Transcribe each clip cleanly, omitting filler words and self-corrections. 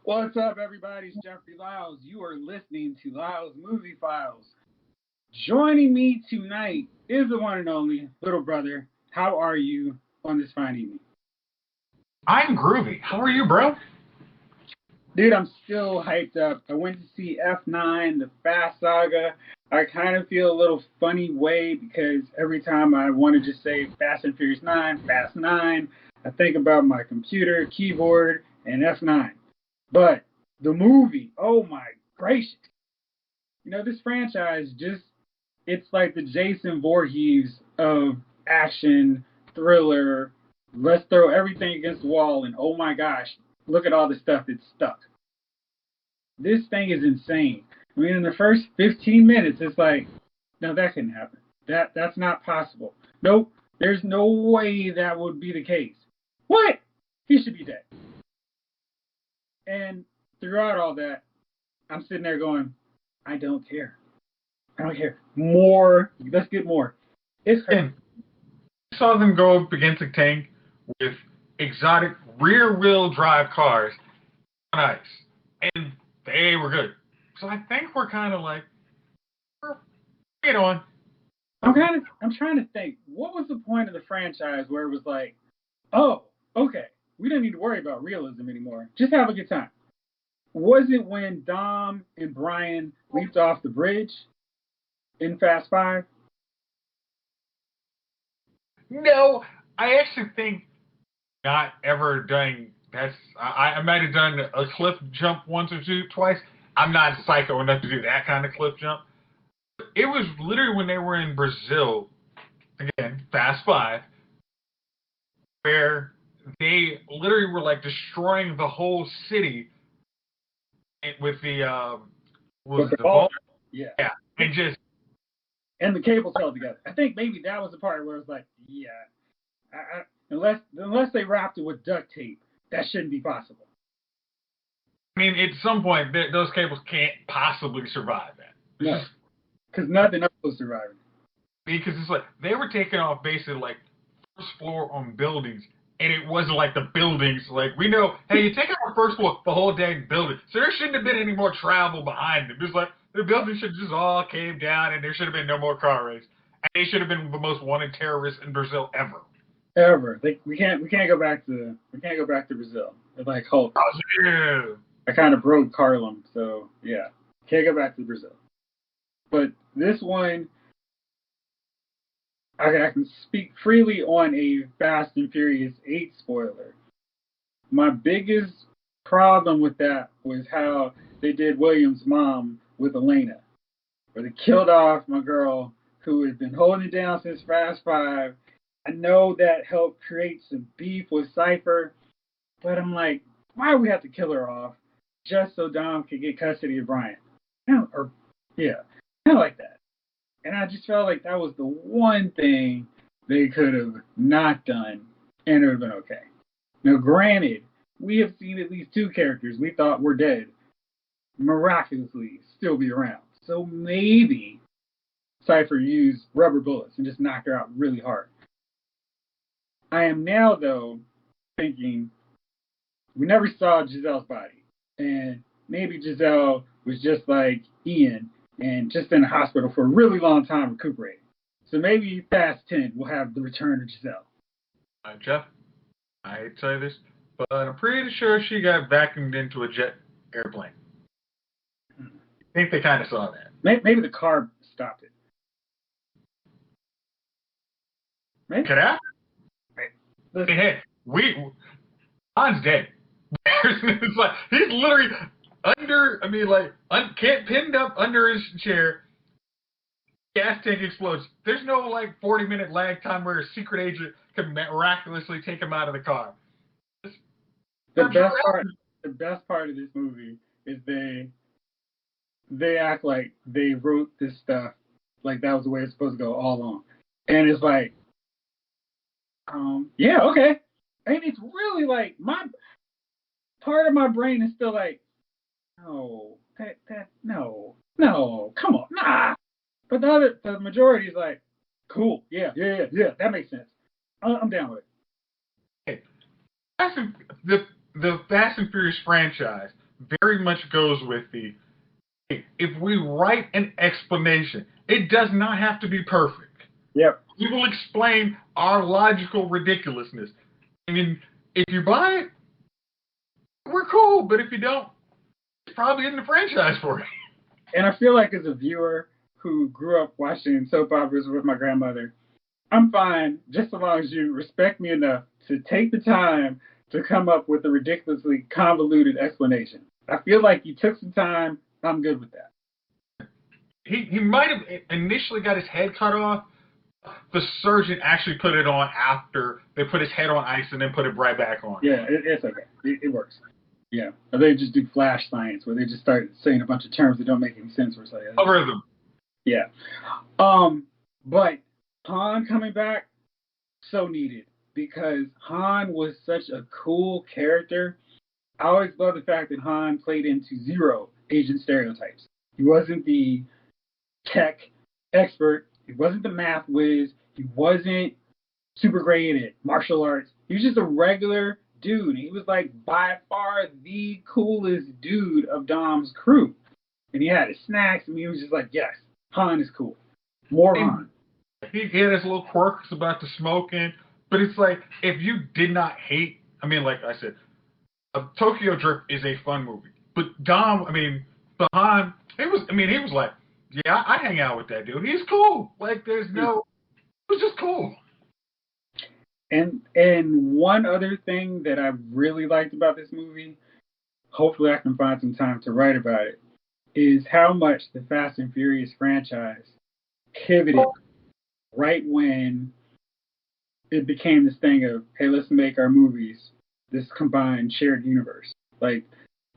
What's up, everybody? It's Jeffrey Lyles. You are listening to Lyles Movie Files. Joining me tonight is the one and only little brother. How are you on this fine evening? I'm groovy. How are you, bro? Dude, I'm still hyped up. I went to see F9, the Fast Saga. I kind of feel a little funny way because every time I want to just say Fast and Furious 9, Fast 9, I think about my computer, keyboard, and F9. But the movie, oh my gracious. You know, this franchise it's like the Jason Voorhees of action, thriller. Let's throw everything against the wall and oh my gosh, look at all the stuff that's stuck. This thing is insane. I mean, in the first 15 minutes, it's like, no, that couldn't happen. That's not possible. Nope, there's no way that would be the case. What? He should be dead. And throughout all that, I'm sitting there going, I don't care. I don't care. More. Let's get more. It's hurt. I saw them go up against a tank with exotic rear-wheel drive cars on ice. And they were good. So I think we're kind of like, get on. I'm trying to think, what was the point of the franchise where it was like, oh, okay, we don't need to worry about realism anymore. Just have a good time. Was it when Dom and Brian leaped off the bridge in Fast 5? No, I actually think not ever done. I might have done a cliff jump once or twice. I'm not psycho enough to do that kind of cliff jump. It was literally when they were in Brazil, again, Fast 5, where they literally were like destroying the whole city with the ball. Yeah, and the cables held together. I think maybe that was the part where it was like, yeah, unless they wrapped it with duct tape, that shouldn't be possible. I mean, at some point, those cables can't possibly survive that. No, because nothing else was surviving. Because it's like they were taking off basically like first floor on buildings. And it wasn't like the buildings, like, we know, hey, you take out the first floor, the whole dang building. So there shouldn't have been any more travel behind them. It's like, the building should just all cave down and there should have been no more car race. And they should have been the most wanted terrorists in Brazil ever. Ever. We can't go back to Brazil. It's like Hulk. Oh, yeah. I kind of broke Harlem, so yeah. Can't go back to Brazil. But this one, I can speak freely on a Fast and Furious 8 spoiler. My biggest problem with that was how they did William's mom with Elena, where they killed off my girl who had been holding it down since Fast 5. I know that helped create some beef with Cypher, but I'm like, why do we have to kill her off just so Dom could get custody of Brian? Kind of like that. And I just felt like that was the one thing they could have not done, and it would have been okay. Now, granted, we have seen at least two characters we thought were dead miraculously still be around. So maybe Cypher used rubber bullets and just knocked her out really hard. I am now, though, thinking we never saw Giselle's body. And maybe Giselle was just like Ian and just in the hospital for a really long time recuperating. So maybe Fast 10 will have the return of Giselle. Jeff, I hate to tell you this, but I'm pretty sure she got vacuumed into a jet airplane. I think they kind of saw that. Maybe the car stopped it. Maybe. Could happen. Hey, Han's dead. It's like, he's literally pinned up under his chair. Gas tank explodes. There's no 40-minute lag time where a secret agent can miraculously take him out of the car. The best part of this movie is they act like they wrote this stuff like that was the way it's supposed to go all along, and it's like, yeah, okay, and it's really like my part of my brain is still like, no, no, come on, nah. But the majority is like, cool, yeah, that makes sense. I'm down with it. Hey, the Fast and Furious franchise very much goes with the, if we write an explanation, it does not have to be perfect. Yep. We will explain our logical ridiculousness. I mean, if you buy it, we're cool. But if you don't, it's probably in the franchise for you. And I feel like as a viewer who grew up watching soap operas with my grandmother, I'm fine just as long as you respect me enough to take the time to come up with a ridiculously convoluted explanation. I feel like you took some time. I'm good with that. He might have initially got his head cut off. The surgeon actually put it on after they put his head on ice and then put it right back on. Yeah, it's okay. It works. Yeah. Or they just do flash science where they just start saying a bunch of terms that don't make any sense. Or something. Algorithm. Yeah. But Han coming back, so needed. Because Han was such a cool character. I always loved the fact that Han played into zero Asian stereotypes. He wasn't the tech expert. He wasn't the math whiz. He wasn't super great at martial arts. He was just a regular dude. He was like by far the coolest dude of Dom's crew. And he had his snacks. I mean, he was just like, yes, Han is cool. More Han. He had his little quirks about the smoking. But it's like, if you did not hate, I mean, like I said, Tokyo Drift is a fun movie. But Dom, I mean, Han, he was like, yeah, I hang out with that dude. He's cool. Like, it was just cool. And one other thing that I really liked about this movie, hopefully I can find some time to write about it, is how much the Fast and Furious franchise pivoted right when it became this thing of, hey, let's make our movies this combined shared universe. Like,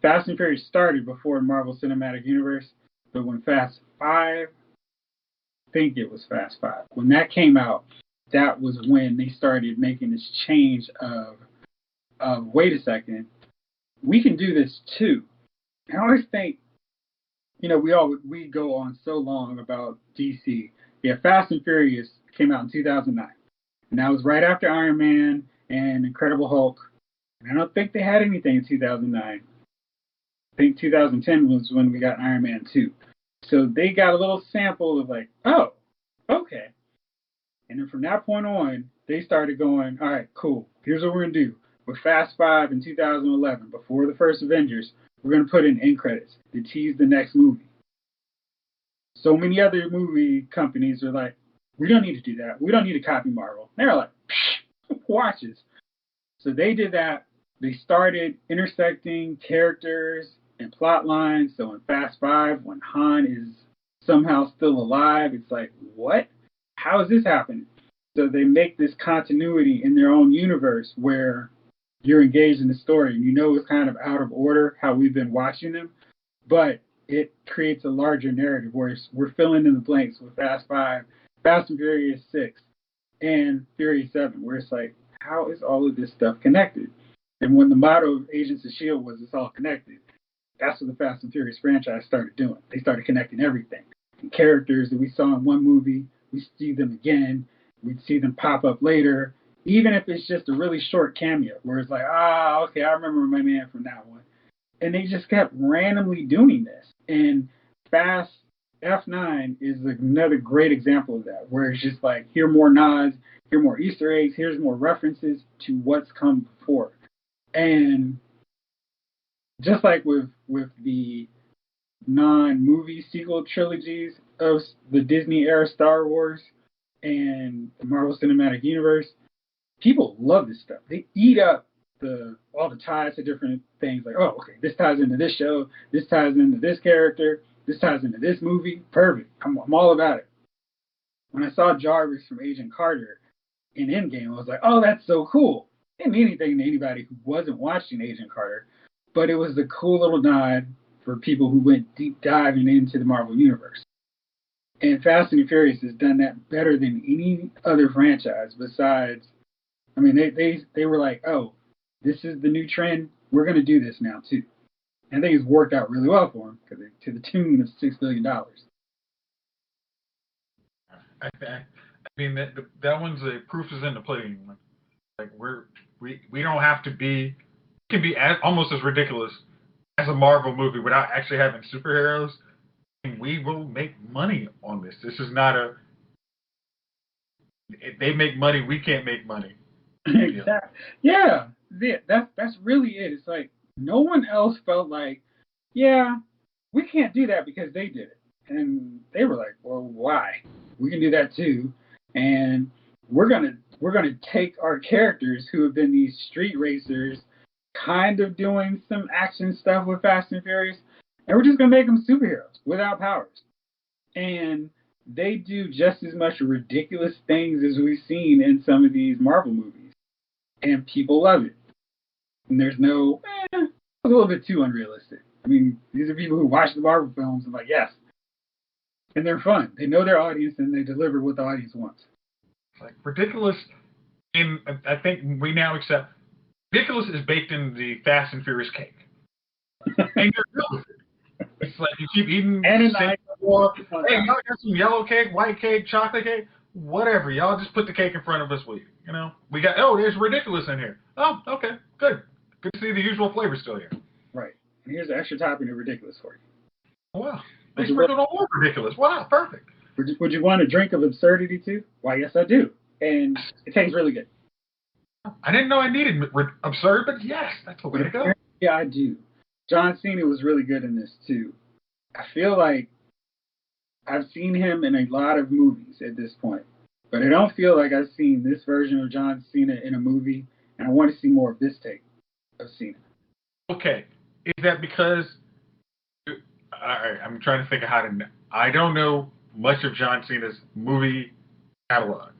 Fast and Furious started before Marvel Cinematic Universe, but when Fast 5, I think it was Fast 5, when that came out, that was when they started making this change of wait a second, we can do this too. And I always think, we go on so long about DC. Yeah, Fast and Furious came out in 2009. And that was right after Iron Man and Incredible Hulk. And I don't think they had anything in 2009. I think 2010 was when we got Iron Man 2. So they got a little sample of like, oh, okay. And then from that point on, they started going, all right, cool. Here's what we're going to do. With Fast 5 in 2011, before the first Avengers, we're going to put in end credits to tease the next movie. So many other movie companies are like, we don't need to do that. We don't need to copy Marvel. They're like, watches. So they did that. They started intersecting characters and plot lines. So in Fast 5, when Han is somehow still alive, it's like, what? How is this happening? So they make this continuity in their own universe where you're engaged in the story and it's kind of out of order how we've been watching them, but it creates a larger narrative where we're filling in the blanks with Fast 5, Fast and Furious 6, and Furious 7, where it's like, how is all of this stuff connected? And when the motto of Agents of S.H.I.E.L.D. was it's all connected, that's what the Fast and Furious franchise started doing. They started connecting everything. And characters that we saw in one movie, we see them again. We'd see them pop up later, even if it's just a really short cameo, where it's like, okay, I remember my man from that one. And they just kept randomly doing this. And Fast F9 is another great example of that, where it's just like, here are more nods, here are more Easter eggs, here's more references to what's come before. And just like with the non-movie sequel trilogies of the Disney era Star Wars and the Marvel Cinematic Universe, people love this stuff. They eat up all the ties to different things. Like, oh, okay, this ties into this show, this ties into this character, this ties into this movie. Perfect. I'm all about it. When I saw Jarvis from Agent Carter in Endgame, I was like, oh, that's so cool. It didn't mean anything to anybody who wasn't watching Agent Carter, but it was a cool little nod for people who went deep diving into the Marvel Universe. And Fast and Furious has done that better than any other franchise besides, I mean, they were like, oh, this is the new trend. We're going to do this now, too. And I think it's worked out really well for them to the tune of $6 billion. I mean, that one's a proof is in the pudding. Like we don't have to be, can be almost as ridiculous as a Marvel movie without actually having superheroes, we will make money on this. This is not a. If they make money, we can't make money. Exactly. Yeah. That's really it. It's like no one else felt like, yeah, we can't do that because they did it, and they were like, well, why? We can do that too, and we're gonna take our characters who have been these street racers, kind of doing some action stuff with Fast and Furious, and we're just gonna make them superheroes without powers, and they do just as much ridiculous things as we've seen in some of these Marvel movies, and people love it. And there's no, it's a little bit too unrealistic. I mean, these are people who watch the Marvel films and like, yes, and they're fun. They know their audience and they deliver what the audience wants. Like ridiculous, and I think we now accept ridiculous is baked in the Fast and Furious cake, and you're good with it. It's like you keep eating And the same more. Hey, y'all got some yellow cake, white cake, chocolate cake, whatever. Y'all just put the cake in front of us. We got. Oh, there's ridiculous in here. Oh, okay, good. Good to see the usual flavor still here. Right. And here's an extra topping of ridiculous for you. Wow. They sprinkled all over ridiculous. Wow, perfect. Would you want a drink of absurdity too? Why, yes, I do. And it tastes really good. I didn't know I needed absurd, but yes, that's the way to go. Yeah, I do. John Cena was really good in this too. I feel like I've seen him in a lot of movies at this point, but I don't feel like I've seen this version of John Cena in a movie, and I want to see more of this take of Cena. Okay, is that because? I'm trying to think of how to. I don't know much of John Cena's movie catalog.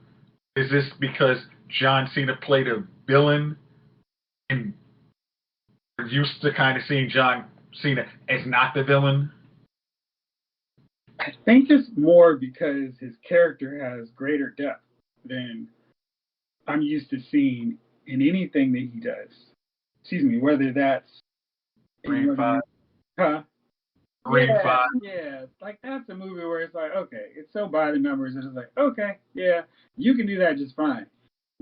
Is this because John Cena played a villain and we're used to kind of seeing John Cena as not the villain? I think it's more because his character has greater depth than I'm used to seeing in anything that he does. Excuse me, whether that's Green 5. Huh? Green 5. Yeah, like that's a movie where it's like, okay, it's so by the numbers, and it's like, okay, yeah, you can do that just fine.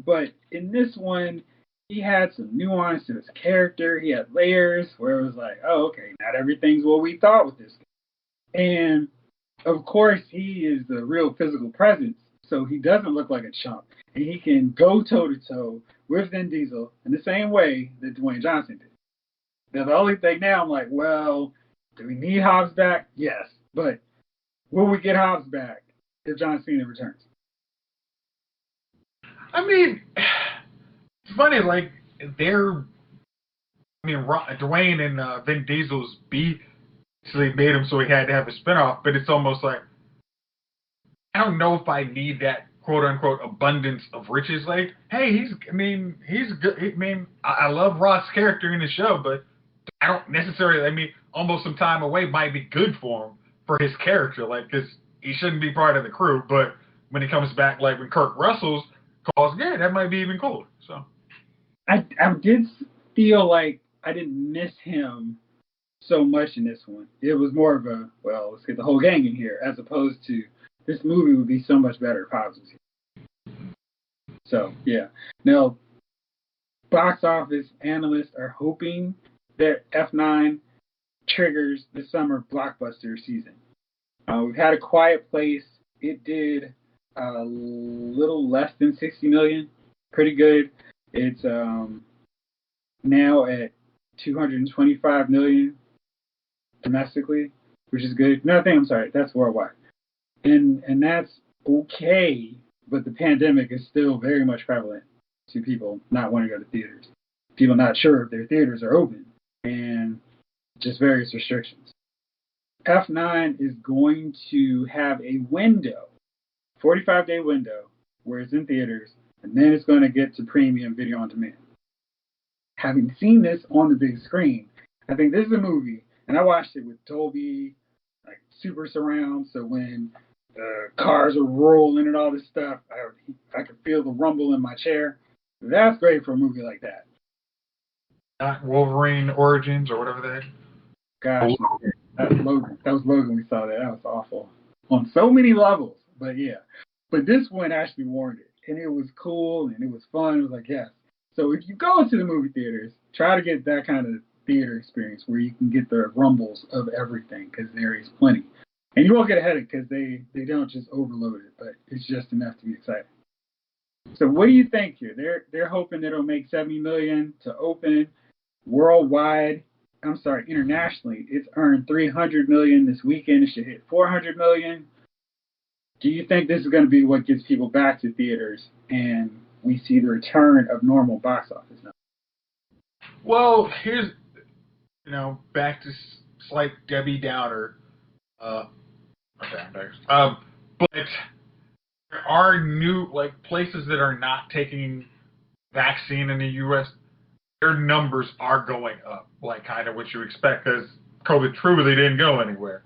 But in this one, he had some nuance to his character. He had layers where it was like, oh, okay, not everything's what we thought with this guy. And of course, he is the real physical presence, so he doesn't look like a chump. And he can go toe to toe with Vin Diesel in the same way that Dwayne Johnson did. Now, the only thing now, I'm like, well, do we need Hobbs back? Yes. But will we get Hobbs back if John Cena returns? I mean, it's funny, like, Dwayne and Vin Diesel's beef actually made him so he had to have a spinoff, but it's almost like, I don't know if I need that quote unquote abundance of riches. Like, hey, he's good. I mean, I love Ross's character in the show, but I don't necessarily, almost some time away might be good for him, for his character, like, because he shouldn't be part of the crew, but when he comes back, like when Kurt Russell's calls, yeah, that might be even cooler. So I did feel like I didn't miss him so much in this one. It was more of a, well, let's get the whole gang in here, as opposed to this movie would be so much better if Hobbs was here. So, yeah. Now, box office analysts are hoping that F9 triggers the summer blockbuster season. We've had A Quiet Place. It did a little less than 60 million. Pretty good. It's now at 225 million domestically, which is good. No, I'm sorry, that's worldwide. And that's okay, but the pandemic is still very much prevalent to people not wanting to go to theaters. People not sure if their theaters are open, and just various restrictions. F9 is going to have a window, 45-day window, where it's in theaters, and then it's going to get to premium video on demand. Having seen this on the big screen, I think this is a movie, and I watched it with Dolby, like super surround, so when the cars are rolling and all this stuff, I could feel the rumble in my chair. That's great for a movie like that. Not Wolverine Origins or whatever that. Gosh, that was Logan. We saw that. That was awful on so many levels. But yeah, but this one actually warned it, and it was cool and it was fun. It was like, yes. So if you go to the movie theaters, try to get that kind of theater experience where you can get the rumbles of everything because there is plenty. And you won't get a headache because they don't just overload it, but it's just enough to be exciting. So what do you think here? They're hoping it'll make 70 million to open worldwide. I'm sorry, internationally. It's earned 300 million this weekend. It should hit 400 million. Do you think this is going to be what gets people back to theaters and we see the return of normal box office now? Well, here's, back to slight Debbie Downer. But there are new, places that are not taking vaccine in the U.S., their numbers are going up, kind of what you expect, because COVID truly didn't go anywhere.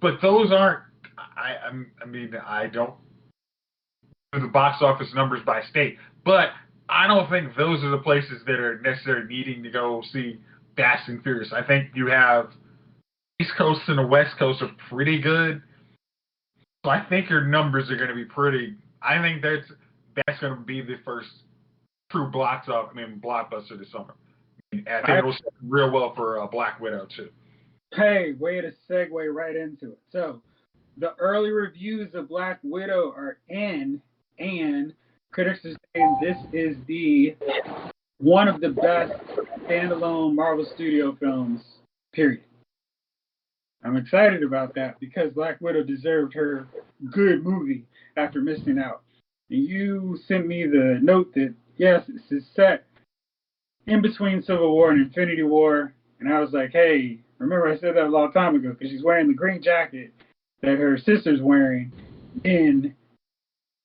But those aren't, I don't do the box office numbers by state, but I don't think those are the places that are necessarily needing to go see Fast and Furious. I think you have East Coast and the West Coast are pretty good. So I think your numbers are going to be pretty. I think that's going to be the first true blockbuster this summer. I think it'll set real well for Black Widow too. Hey, way to segue right into it. So the early reviews of Black Widow are in, and critics are saying this is one of the best standalone Marvel Studio films, period. I'm excited about that because Black Widow deserved her good movie after missing out. And you sent me the note that, yes, this is set in between Civil War and Infinity War. And I was like, hey, remember I said that a long time ago because she's wearing the green jacket that her sister's wearing in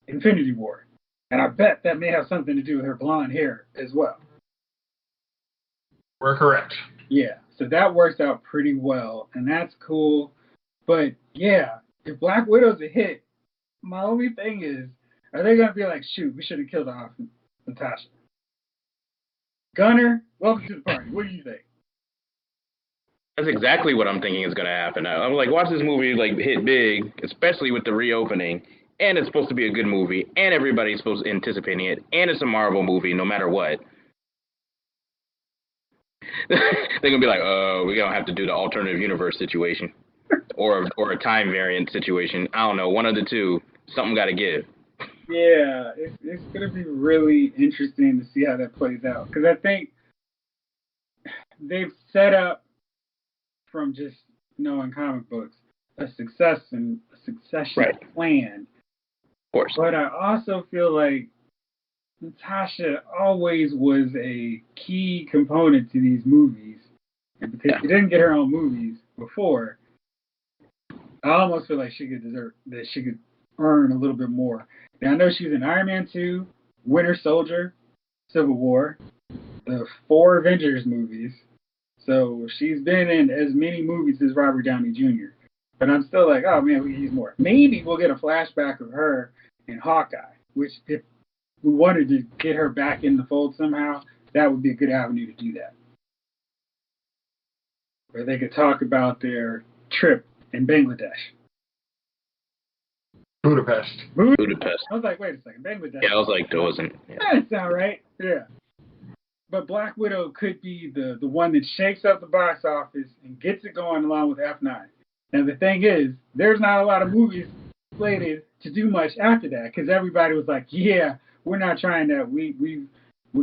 Infinity War. And I bet that may have something to do with her blonde hair as well. We're correct. Yeah, so that works out pretty well, and that's cool. But yeah, if Black Widow's a hit, my only thing is, are they going to be like, shoot, we should have killed off Natasha? Gunner, welcome to the party. What do you think? That's exactly what I'm thinking is going to happen. I'm like, watch this movie hit big, especially with the reopening, and it's supposed to be a good movie, and everybody's supposed to anticipating it, and it's a Marvel movie, no matter what. They're gonna be like, we're gonna have to do the alternative universe situation, or a time variant situation. I don't know, one of the two. Something got to give. Yeah, it's gonna be really interesting to see how that plays out because I think they've set up from just knowing comic books a succession plan. Of course. But I also feel like Natasha always was a key component to these movies. And because she didn't get her own movies before, I almost feel like she could earn a little bit more. Now, I know she was in Iron Man 2, Winter Soldier, Civil War, the 4 Avengers movies. So she's been in as many movies as Robert Downey Jr. But I'm still like, oh man, we can use more. Maybe we'll get a flashback of her in Hawkeye, which if we wanted to get her back in the fold somehow, that would be a good avenue to do that. Where they could talk about their trip in Bangladesh. Budapest. I was like, wait a second, Bangladesh. Yeah, I was like, that wasn't. Yeah. That's not right. Yeah. But Black Widow could be the one that shakes up the box office and gets it going along with F9. Now, the thing is, there's not a lot of movies slated to do much after that because everybody was like, yeah, we're not trying that. We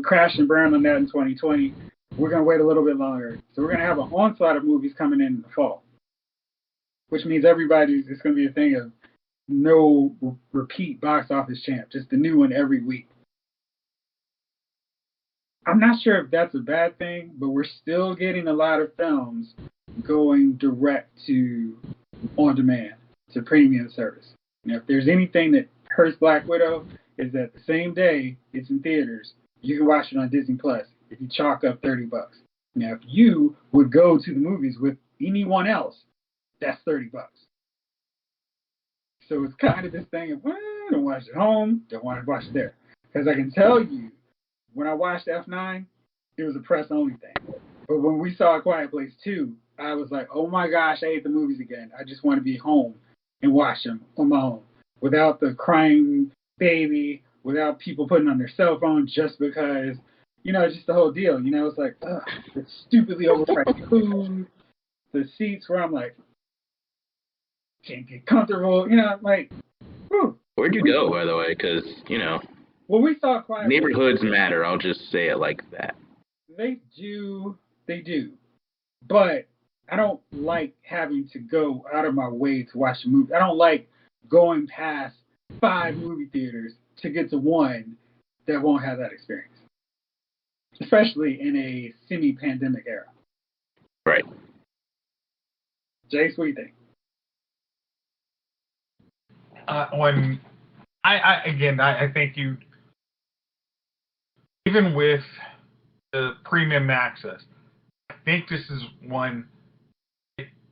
crashed and burned on that in 2020. We're going to wait a little bit longer. So we're going to have an onslaught of movies coming in the fall, which means it's going to be a thing of no repeat box office champ, just the new one every week. I'm not sure if that's a bad thing, but we're still getting a lot of films going direct to on demand, to premium service. Now, if there's anything that hurts Black Widow, is that the same day it's in theaters, you can watch it on Disney Plus if you chalk up $30. Now, if you would go to the movies with anyone else, that's $30. So it's kind of this thing of, well, don't watch it at home, don't want to watch it there. Because I can tell you, when I watched F9, it was a press-only thing. But when we saw A Quiet Place 2, I was like, oh my gosh, I hate the movies again. I just want to be home and watch them on my own without the crying baby, without people putting on their cell phone just because, just the whole deal. It's like, ugh, the stupidly overpriced food, the seats where I'm like, can't get comfortable. Like, whew. Where'd you go, by the way? Because, Well, we saw Quiet neighborhoods matter. I'll just say it like that. They do. But I don't like having to go out of my way to watch a movie. I don't like going past 5 movie theaters to get to one that won't have that experience. Especially in a semi-pandemic era. Right. Jace, what do you think? I think you, even with the premium access, I think this is one,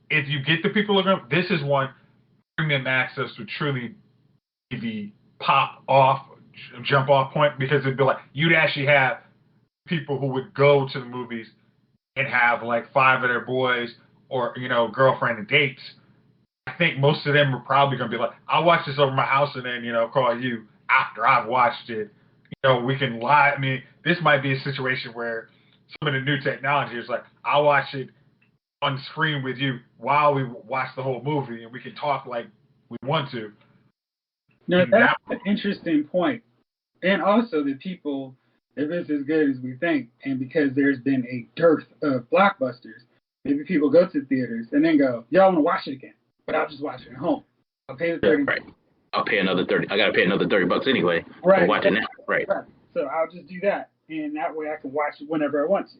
if you get the people looking up, this is one premium access would truly be the jump off point, because it'd be like, you'd actually have people who would go to the movies and have like 5 of their boys or, girlfriend and dates. I think most of them are probably going to be like, I'll watch this over my house and then, call you after I've watched it. We can lie. I mean, this might be a situation where some of the new technology is like, I'll watch it on screen with you while we watch the whole movie, and we can talk like we want to. No, that's an interesting point. And also the people, if it's as good as we think, and because there's been a dearth of blockbusters, maybe people go to theaters and then go, y'all want to watch it again, but I'll just watch it at home. I'll pay the 30. Right. I'll pay another 30. I got to pay another $30 anyway. Right. To watch it now. Right. So I'll just do that. And that way I can watch it whenever I want to.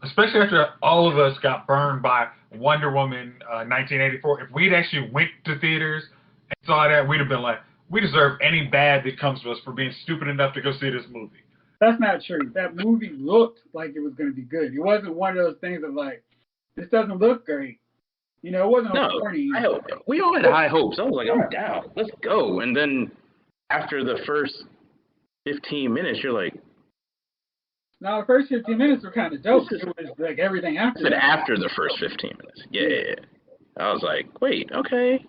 Especially after all of us got burned by Wonder Woman 1984. If we'd actually went to theaters and saw that, we'd have been like, we deserve any bad that comes to us for being stupid enough to go see this movie. That's not true. That movie looked like it was going to be good. It wasn't one of those things of like, this doesn't look great. It wasn't corny. We all had high hopes. I was like, I'm down. Let's go. And then after the first 15 minutes, you're like, no, the first 15 minutes were kind of dope. It was like everything after that. After the first 15 minutes. Yeah. I was like, wait, okay,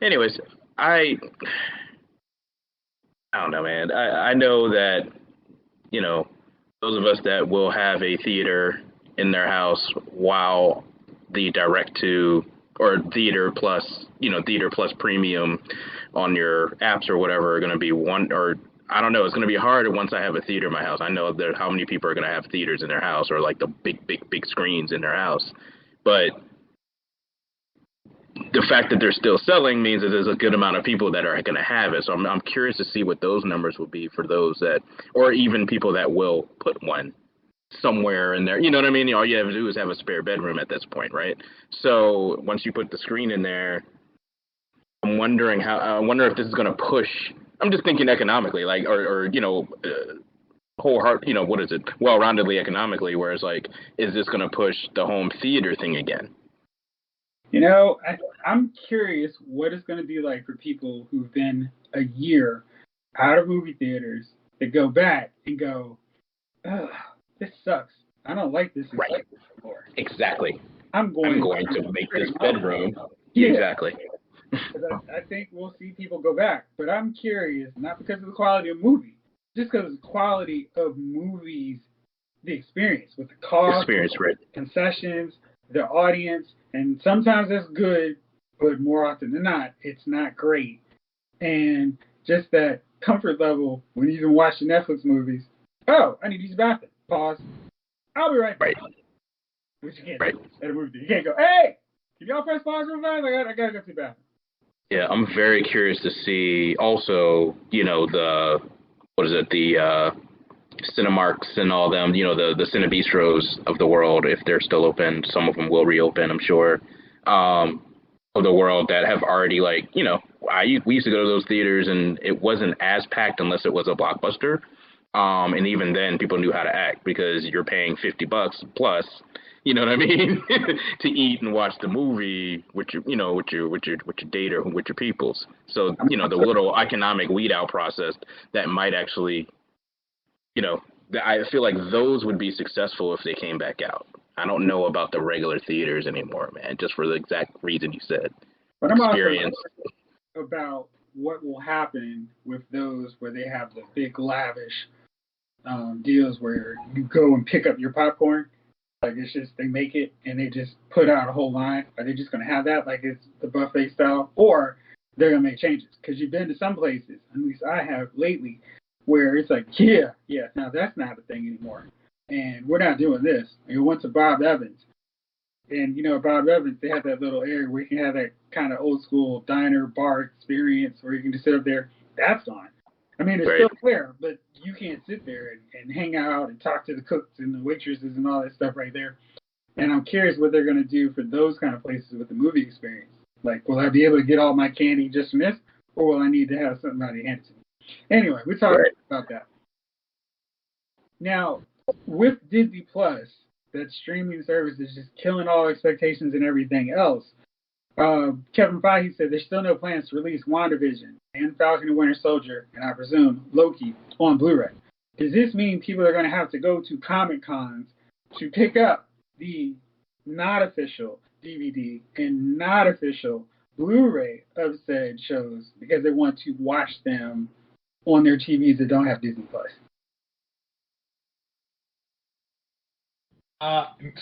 Anyways, I don't know, man. I know that, those of us that will have a theater in their house while the or theater plus premium on your apps or whatever are going to be I don't know. It's going to be harder once I have a theater in my house. I know how many people are going to have theaters in their house or like the big screens in their house. But the fact that they're still selling means that there's a good amount of people that are going to have it. So I'm curious to see what those numbers will be for those that, or even people that will put one somewhere in there. You know what I mean? All you have to do is have a spare bedroom at this point, right? So once you put the screen in there, I wonder if this is going to push. I'm just thinking economically, like, or what is it? Well-roundedly economically, whereas like, is this going to push the home theater thing again? I'm curious what it's going to be like for people who've been a year out of movie theaters that go back and go, ugh, this sucks. I don't like this anymore. Exactly. I'm going to make this bedroom. Yeah. Exactly. I think we'll see people go back. But I'm curious, not because of the quality of the movie, just because of the quality of movies, the experience with the cost, right. concessions, the audience, and sometimes that's good, but more often than not, it's not great. And just that comfort level when you've been watching Netflix movies. Oh, I need to use the bathroom. Pause. I'll be right back. Right. Which you can't do at a movie theater. You can't go, hey, can y'all press pause real fast? I gotta go to the bathroom. Yeah, I'm very curious to see also, the Cinemarks and all them, the Cinebistros of the world, if they're still open. Some of them will reopen, I'm sure, of the world that have already, like, we used to go to those theaters and it wasn't as packed unless it was a blockbuster. And even then people knew how to act because you're paying $50 plus, you know what I mean, to eat and watch the movie with your date or with your peoples. So, the little economic weed out process that might actually, I feel like those would be successful if they came back out. I don't know about the regular theaters anymore, man, just for the exact reason you said. But I'm experience. Also about what will happen with those where they have the big lavish deals where you go and pick up your popcorn. Like it's just they make it and they just put out a whole line. Are they just gonna have that like it's the buffet style, or they're gonna make changes? Because you've been to some places, at least I have lately, where it's like, yeah, now that's not a thing anymore, and we're not doing this. You went to Bob Evans, and Bob Evans, they have that little area where you can have that kind of old school diner bar experience where you can just sit up there. That's gone. I mean, it's Right. still there, but you can't sit there and hang out and talk to the cooks and the waitresses and all that stuff right there. And I'm curious what they're going to do for those kind of places with the movie experience. Like, will I be able to get all my candy just from this, or will I need to have somebody hand it to me? Anyway, we're talking about that. Now, with Disney Plus, that streaming service is just killing all expectations and everything else. Kevin Feige said there's still no plans to release WandaVision and Falcon and Winter Soldier, and I presume Loki, on Blu-ray. Does this mean people are going to have to go to Comic Cons to pick up the not official DVD and not official Blu-ray of said shows because they want to watch them on their TVs that don't have Disney Plus?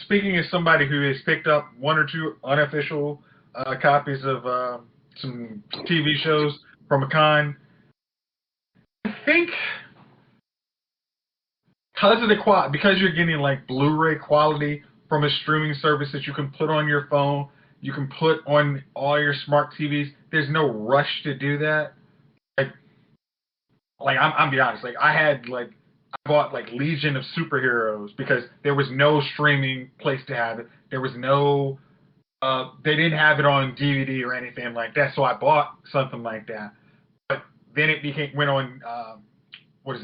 Speaking as somebody who has picked up one or two unofficial copies of some TV shows from a con, I think because you're getting like Blu-ray quality from a streaming service that you can put on your phone, you can put on all your smart TVs. There's no rush to do that. I'm be honest. I bought like Legion of Superheroes because there was no streaming place to have it. There was no, they didn't have it on DVD or anything like that. So I bought something like that. But then it went on,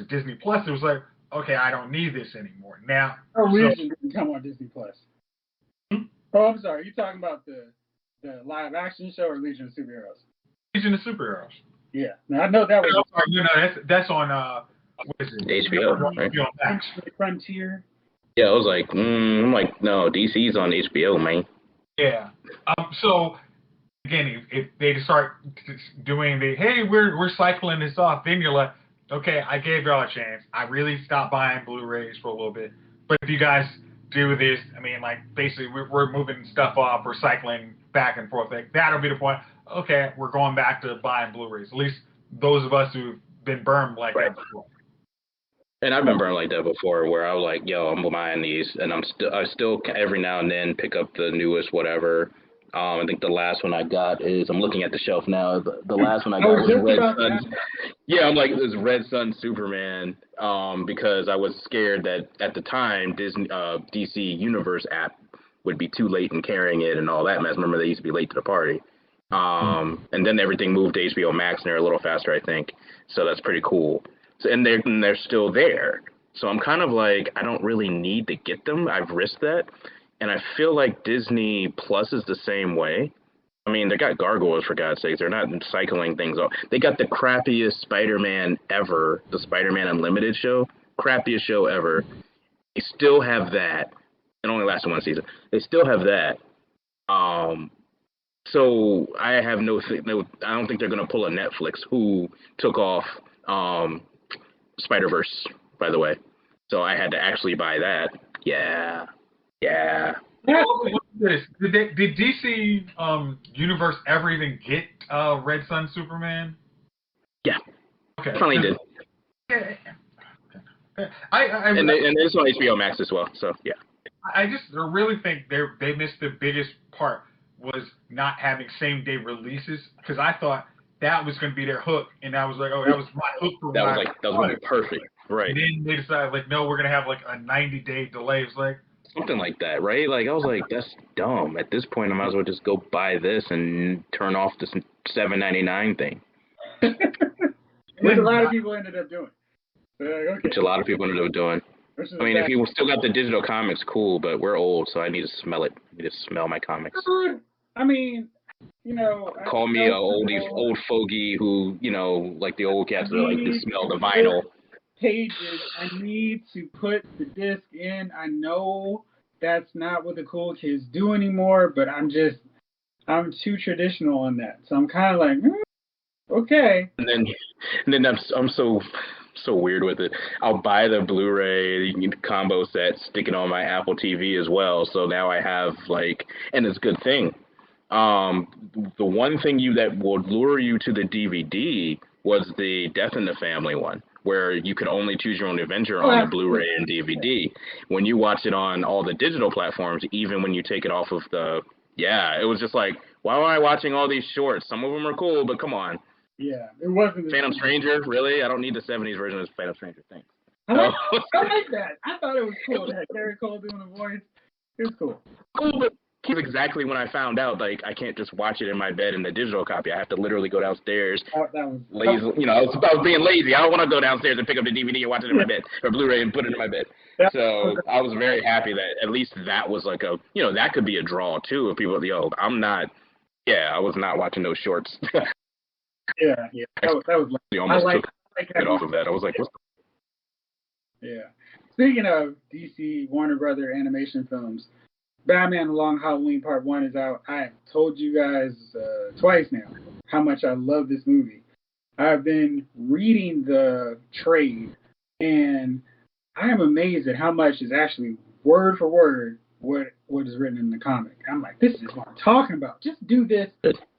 Disney Plus. It was like, okay, I don't need this anymore. Now, Legion didn't come on Disney Plus. Oh, I'm sorry. You're talking about the live action show or Legion of Superheroes? Legion of Superheroes. Yeah. Now I know that was. That's on what is it? HBO. Right? Max. Frontier. Yeah, I was like, I'm like, no, DC's on HBO, man. Yeah. So again, if they start doing hey, we're cycling this off, then you're like, okay, I gave y'all a chance. I really stopped buying Blu-rays for a little bit. But if you guys do this, I mean, like, basically, we're moving stuff off, we're cycling back and forth. Like, that'll be the point. Okay, we're going back to buying Blu-rays. At least those of us who've been burned like that before. And I've been burned like that before, where I was like, yo, I'm buying these, and I still every now and then pick up the newest whatever. I think the last one I got is, I'm looking at the shelf now, the last one I got was Red Sun. Yeah, I'm like, this Red Sun Superman, because I was scared that at the time, DC Universe app would be too late in carrying it and all that mess. Remember, they used to be late to the party. And then everything moved to HBO Max, and they're a little faster, I think. So that's pretty cool. So, and they're still there. So I'm kind of like, I don't really need to get them. I've risked that. And I feel like Disney Plus is the same way. I mean, they got gargoyles, for God's sakes. They're not cycling things off. They got the crappiest Spider-Man ever, the Spider-Man Unlimited show. Crappiest show ever. They still have that. It only lasted one season. They still have that. So I have I don't think they're going to pull a Netflix, who took off Spider-Verse, by the way. So I had to actually buy that. Yeah. Did DC Universe ever even get Red Sun Superman? Yeah. Okay. Finally did. And it's on HBO Max as well. So yeah. I just really think they missed the biggest part, was not having same day releases, because I thought that was going to be their hook, and I was like, oh, that was my hook for that was going to be perfect, right? And then they decided, like, no, we're going to have like a 90-day delay. It's like something like that, right? Like, I was like, that's dumb. At this point, I might as well just go buy this and turn off this $7.99 thing. Which a lot of people ended up doing. Okay. Which a lot of people ended up doing. I mean, if you still got the digital comics, cool, but we're old, so I need to smell it. I need to smell my comics. I mean, Call me a old fogey who, like the old cats that like to smell the vinyl. Pages, I need to put the disc in. I know that's not what the cool kids do anymore, but I'm too traditional on that. So I'm kind of like, okay. And then I'm so so weird with it. I'll buy the Blu-ray combo set, stick it on my Apple TV as well. So now I have and it's a good thing. The one thing that will lure you to the DVD was the Death in the Family one, where you could only choose your own adventure on the Blu-ray and DVD. When you watch it on all the digital platforms, even when you take it off of it was just like, why am I watching all these shorts? Some of them are cool, but come on. Yeah, it wasn't. Phantom Stranger, really? I don't need the 70s version of Phantom Stranger. Thanks. I like that. I thought it was cool. It had Gary Cole doing the voice. It was cool. Cool, but exactly when I found out, I can't just watch it in my bed in the digital copy. I have to literally go downstairs. That was lazy. I was being lazy. I don't want to go downstairs and pick up the DVD and watch it in my bed, or Blu-ray and put it in my bed. So I was very happy that at least that was that could be a draw too. If people, I was not watching those shorts. Yeah. That was almost took it off of that. I was like, what? Yeah. Speaking of DC Warner Brother animation films, Batman: The Long Halloween Part 1 is out. I have told you guys twice now how much I love this movie. I've been reading the trade, and I am amazed at how much is actually word for word what is written in the comic. I'm like, this is what I'm talking about. Just do this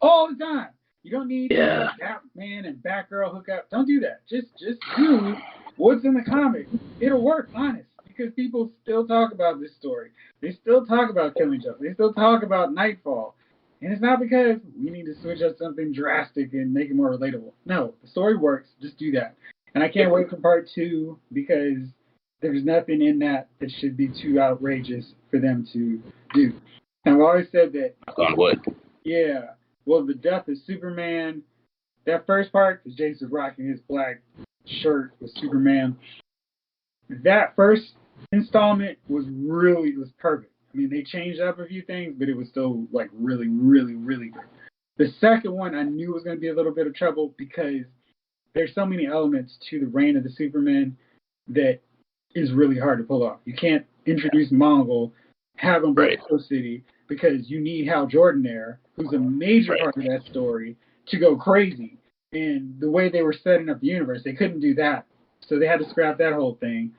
all the time. You don't need to Batman and Batgirl hook up. Don't do that. Just do what's in the comic. It'll work, honest, because people still talk about this story. They still talk about Killing Joke. They still talk about Nightfall. And it's not because we need to switch up something drastic and make it more relatable. No, the story works. Just do that. And I can't wait for Part 2 because there's nothing in that should be too outrageous for them to do. And I've always said that. On what? Yeah. Well, the death of Superman, that first part, because Jason's rocking his black shirt with Superman. That first installment was perfect. I mean, they changed up a few things, but it was still really, really, really good. The second one, I knew was going to be a little bit of trouble because there's so many elements to the reign of the Superman that is really hard to pull off. You can't introduce Mongol, have him break Coast City, because you need Hal Jordan there, who's a major part of that story, to go crazy. And the way they were setting up the universe, they couldn't do that. So they had to scrap that whole thing.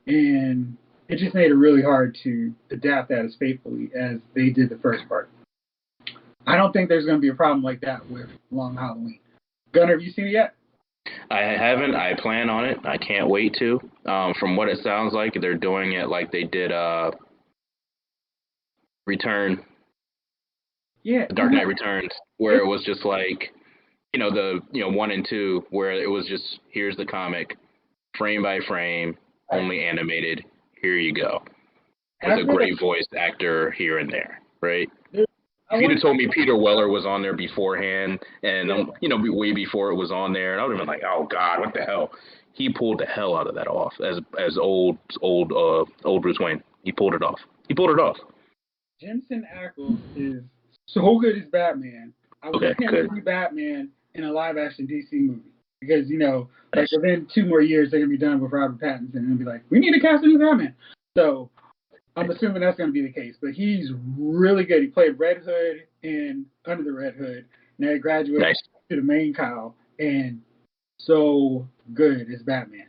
And it just made it really hard to adapt that as faithfully as they did the first part. I don't think there's going to be a problem like that with Long Halloween. Gunnar, have you seen it yet? I haven't. I plan on it. I can't wait to. From what it sounds like, they're doing it like they did Return. Yeah. Dark Knight Returns, where it was just like, the 1 and 2, where it was just, here's the comic, frame by frame, only animated, here you go. With a great voice actor here and there, right? If you'd have told me Peter Weller was on there beforehand, and way before it was on there, I would have been like, oh God, what the hell? He pulled the hell out of that off as old Bruce Wayne. He pulled it off. Jensen Ackles is so good as Batman. I would love to see Batman in a live-action DC movie. Because, within 2 more years, they're going to be done with Robert Pattinson and be like, we need to cast a new Batman. So I'm assuming that's going to be the case. But he's really good. He played Red Hood in Under the Red Hood. Now he graduated to the main Kyle. And so good as Batman.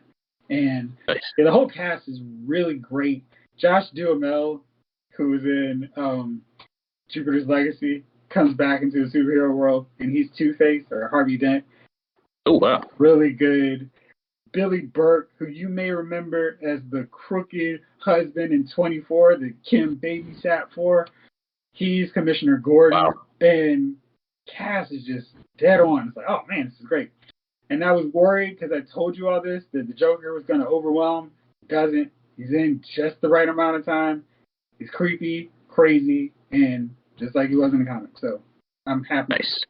And the whole cast is really great. Josh Duhamel, who was in Jupiter's Legacy, comes back into the superhero world, and he's Two-Face, or Harvey Dent. Oh, wow. Really good. Billy Burke, who you may remember as the crooked husband in 24 that Kim babysat for. He's Commissioner Gordon. Wow. And cast is just dead on. It's like, oh, man, this is great. And I was worried, because I told you all this, that the Joker was going to overwhelm. He doesn't. He's in just the right amount of time. He's creepy, crazy, and just like he was in the comics. So I'm happy. Nice.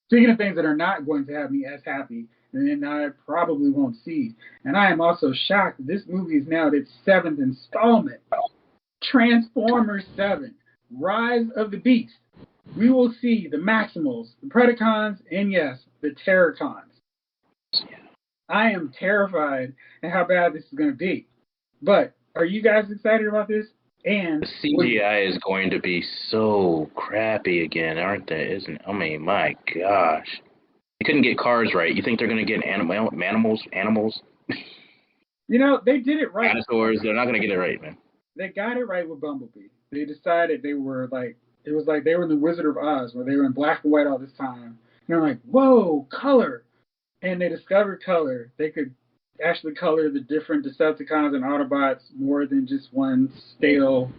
Speaking of things that are not going to have me as happy, and then I probably won't see, and I am also shocked this movie is now its 7th installment. Transformers 7, Rise of the Beast. We will see the Maximals, the Predacons, and yes, the Terracons. I am terrified at how bad this is going to be. But are you guys excited about this? And the CGI is going to be so crappy again, aren't they? Isn't? I mean, my gosh, they couldn't get cars right. You think they're going to get animals? You know, they did it right. Dinosaurs, they're not gonna get it right, man. They got it right with Bumblebee. They decided they were like, it was like they were in the Wizard of Oz, where they were in black and white all this time. And they're like, whoa, color. And they discovered color. They could actually color the different Decepticons and Autobots more than just one stale,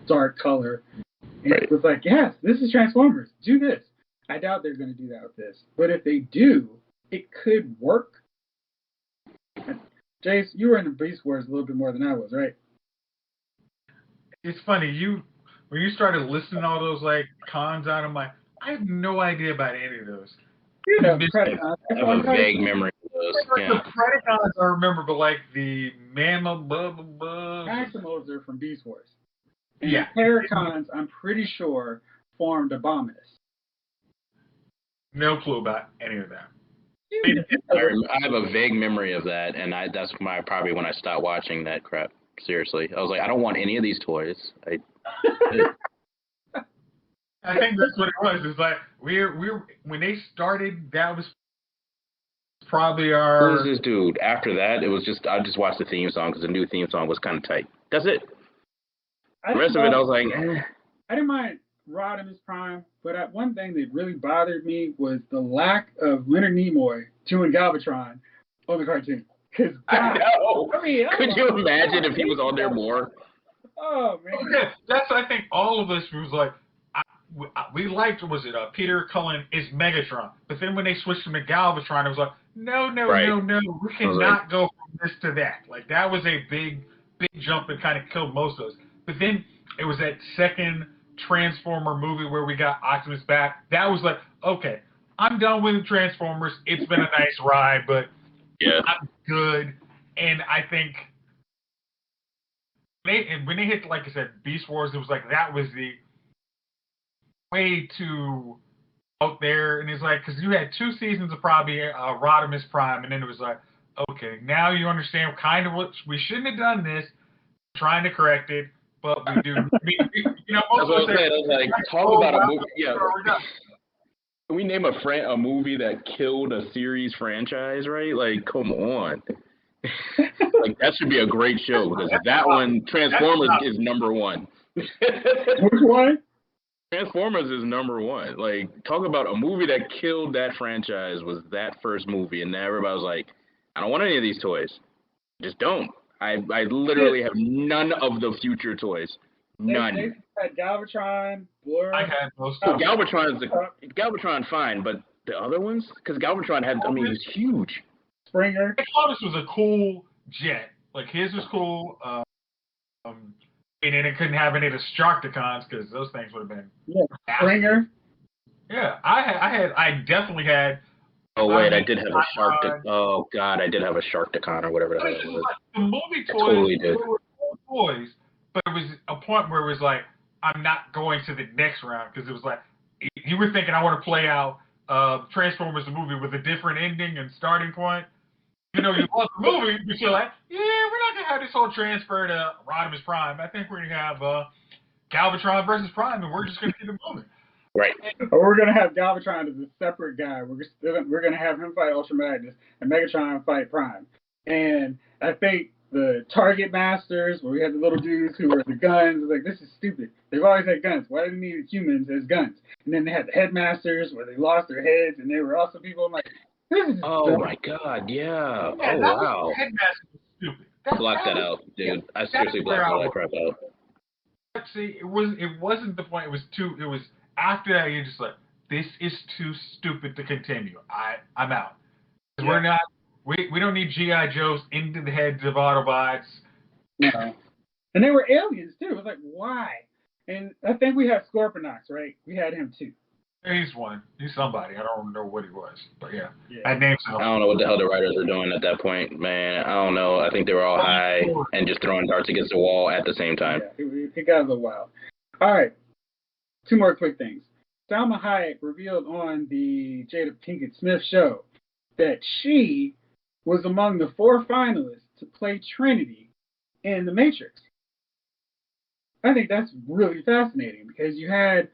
dark color. And It was like, yes, this is Transformers. Do this. I doubt they're going to do that with this. But if they do, it could work. Jace, you were in the Beast Wars a little bit more than I was, right? It's funny, when you started listing all those like cons out, I'm like, I have no idea about any of those. You know, I have a vague memory of those. Yeah. The Predacons I remember, but like the Mamma blah blah blah. Maximals are from Beast Wars. And yeah. The Paracons, I'm pretty sure, formed Abominus. No clue about any of that. I have a vague memory of that, and that's probably when I stopped watching that crap. Seriously, I was like, I don't want any of these toys. I think that's what it was. It's like we're when they started, that was probably our. Who was this dude? After that, it was just I just watched the theme song because the new theme song was kind of tight. That's it. The rest of it, I was like, I didn't mind Rodimus Prime, but one thing that really bothered me was the lack of Leonard Nimoy chewing Galvatron on the cartoon. I know. Could you imagine if he was on there more? Oh man. Okay, that's I think all of us was like, we liked Peter Cullen is Megatron, but then when they switched him to Galvatron, it was like, no, we cannot go from this to that. Like that was a big jump that kind of killed most of us. But then it was that second Transformer movie where we got Optimus back. That was like, okay, I'm done with the Transformers. It's been a nice ride, but yeah, I'm good. And I think when they hit, like I said, Beast Wars, it was like that was the way too out there. And it's like, because you had 2 seasons of probably Rodimus Prime, and then it was like, okay, now you understand kind of what we shouldn't have done this, trying to correct it, but we do. That's what I said. I was like, talk about a movie. Yeah. Can we name a movie that killed a series franchise, right? Like, come on. Like, that should be a great show because that one, Transformers, is number 1. Which one? Transformers is number 1. Like, talk about a movie that killed that franchise was that first movie, and everybody was like, I don't want any of these toys. Just don't. I literally have none of the future toys. None. They had Galvatron, Blur. I had most. Oh, Galvatron, fine, but the other ones, because Galvatron he was huge. Springer. I thought this was a cool jet. Like his was cool. And then it couldn't have any of the Sharkticons because those things would have been. Yeah, Springer. Yeah, I definitely had. Oh wait, I did have a Shark. Oh god, I did have a Sharkticon or whatever the hell it was. The movie toys totally did. Were toys, but it was a point where it was like, I'm not going to the next round because it was like you were thinking I want to play out Transformers the movie with a different ending and starting point. You know, you love the movie, but you're like, yeah, we're not gonna have this whole transfer to Rodimus Prime. I think we're gonna have Galvatron versus Prime, and we're just gonna keep it moving. Right. Or we're gonna have Galvatron as a separate guy. We're gonna have him fight Ultra Magnus and Megatron fight Prime. And I think the Target Masters, where we had the little dudes who were the guns, was like, this is stupid. They've always had guns. Why do they need humans as guns? And then they had the Headmasters, where they lost their heads, and they were also people. I'm like, this is oh my god, yeah. Oh wow. Headmasters was stupid. Block that out, dude. I seriously blocked all that crap out. See, it wasn't the point. It was after that, you're just like, this is too stupid to continue. I'm out. Yeah. We're not. We don't need G.I. Joes into the heads of Autobots. No. And they were aliens too. It was like, why? And I think we had Scorponok, right? We had him too. He's one. He's somebody. I don't know what he was, but yeah. I named him. I don't know what the hell the writers were doing at that point, man. I don't know. I think they were all high and just throwing darts against the wall at the same time. Yeah, it got a little wild. All right. 2 more quick things. Salma Hayek revealed on the Jada Pinkett Smith show that she was among the 4 finalists to play Trinity in The Matrix. I think that's really fascinating because you had,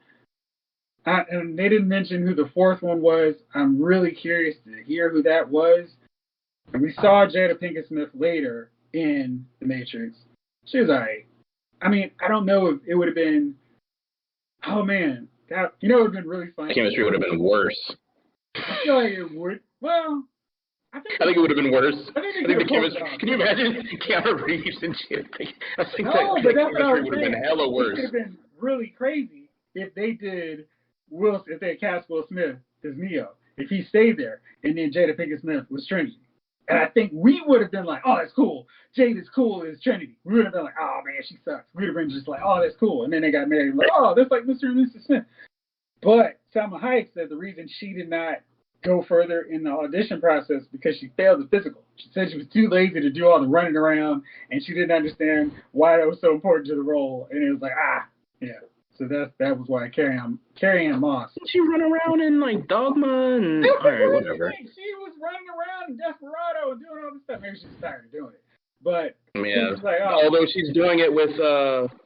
and they didn't mention who the 4th one was. I'm really curious to hear who that was. And we saw Jada Pinkett Smith later in The Matrix. She was alright. I mean, I don't know if it would have been. Oh man, that it would have been really funny. Chemistry would have been worse. I feel like it would. Well, I think it would have been worse. I think the chemistry. Can you imagine Keanu Reeves and shit? I think but that that's what I was chemistry would have saying. been hella worse. It could have been really crazy if they did if they cast Will Smith as Neo. If he stayed there, and then Jada Pinkett Smith was Trinity. And I think we would have been like, oh, that's cool. Jade is cool as Trinity. We would have been like, oh, man, she sucks. We would have been just like, oh, that's cool. And then they got married. Like, oh, that's like Mr. and Mrs. Smith. But Salma Hayek said the reason she did not go further in the audition process because she failed the physical. She said she was too lazy to do all the running around, and she didn't understand why that was so important to the role. And it was like, yeah. So that was why Carrie-Anne Moss. She run around in like Dogma and all right, whatever. She was running around in Desperado and doing all this stuff. Maybe she's tired of doing it, but yeah. Like, although she's doing it with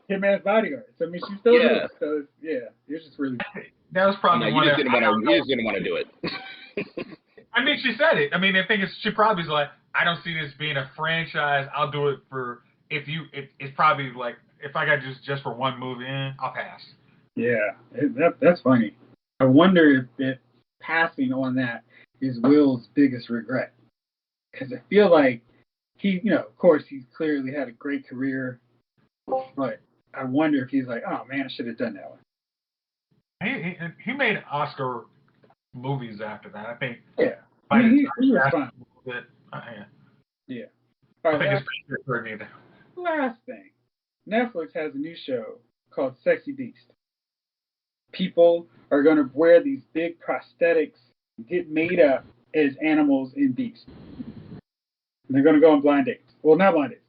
Hitman's Bodyguard. So I mean, she's still doing it. So it's just really. That was probably one. You just didn't want to do it. I mean, she said it. I mean, I think she probably's like, I don't see this being a franchise. I'll do it for it's probably like. If I got just for one movie in, I'll pass. Yeah, that's funny. I wonder if passing on that is Will's biggest regret. Because I feel like he, of course, he's clearly had a great career. But I wonder if he's like, oh, man, I should have done that one. He made Oscar movies after that, I think. Yeah. I mean, he was fun. Yeah. All right, I think it's pretty good either. Last thing. Netflix has a new show called Sexy Beast. People are going to wear these big prosthetics, get made up as animals in beasts. And they're going to go on blind dates. Well, not blind dates.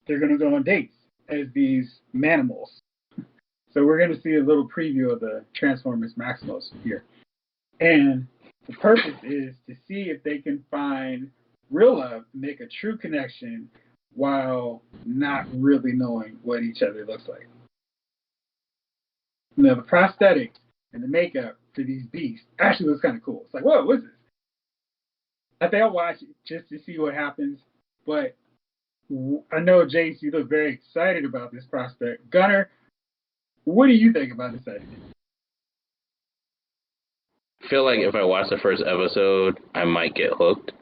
They're going to go on dates as these manimals. So we're going to see a little preview of the Transformers Maximals here. And the purpose is to see if they can find real love, make a true connection, while not really knowing what each other looks like. Now, the prosthetics and the makeup for these beasts actually looks kind of cool. It's like, whoa, what's this? I think I'll watch it just to see what happens, but I know, Jace, you look very excited about this prospect. Gunnar, what do you think about this idea? I feel like if I watch the first episode, I might get hooked.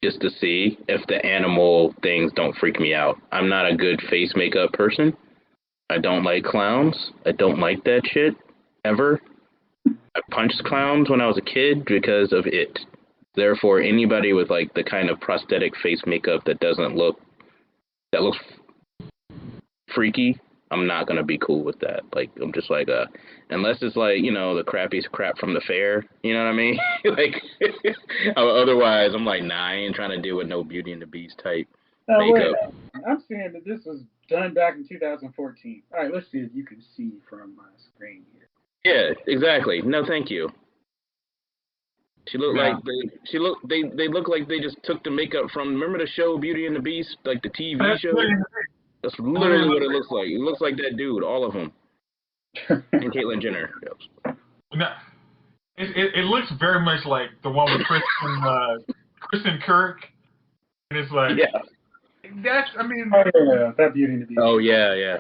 Just to see if the animal things don't freak me out. I'm not a good face makeup person. I don't like clowns. I don't like that shit, ever. I punched clowns when I was a kid because of it. Therefore, anybody with like the kind of prosthetic face makeup that looks freaky, I'm not gonna be cool with that. Like, I'm just like, unless it's like, the crappiest crap from the fair, you know what I mean? Like, otherwise, I'm like, nah, I ain't trying to deal with no Beauty and the Beast type makeup. Wait, I'm saying that this was done back in 2014. All right, let's see if you can see from my screen here. Yeah, exactly. No, thank you. They look like they just took the makeup from, remember the show Beauty and the Beast, like the TV show? That's literally what it looks like. It looks like that dude, all of them. And Caitlyn Jenner. No, it looks very much like the one with Kristen Kirk. And it's like, that Beauty and the Beast. Oh, yeah.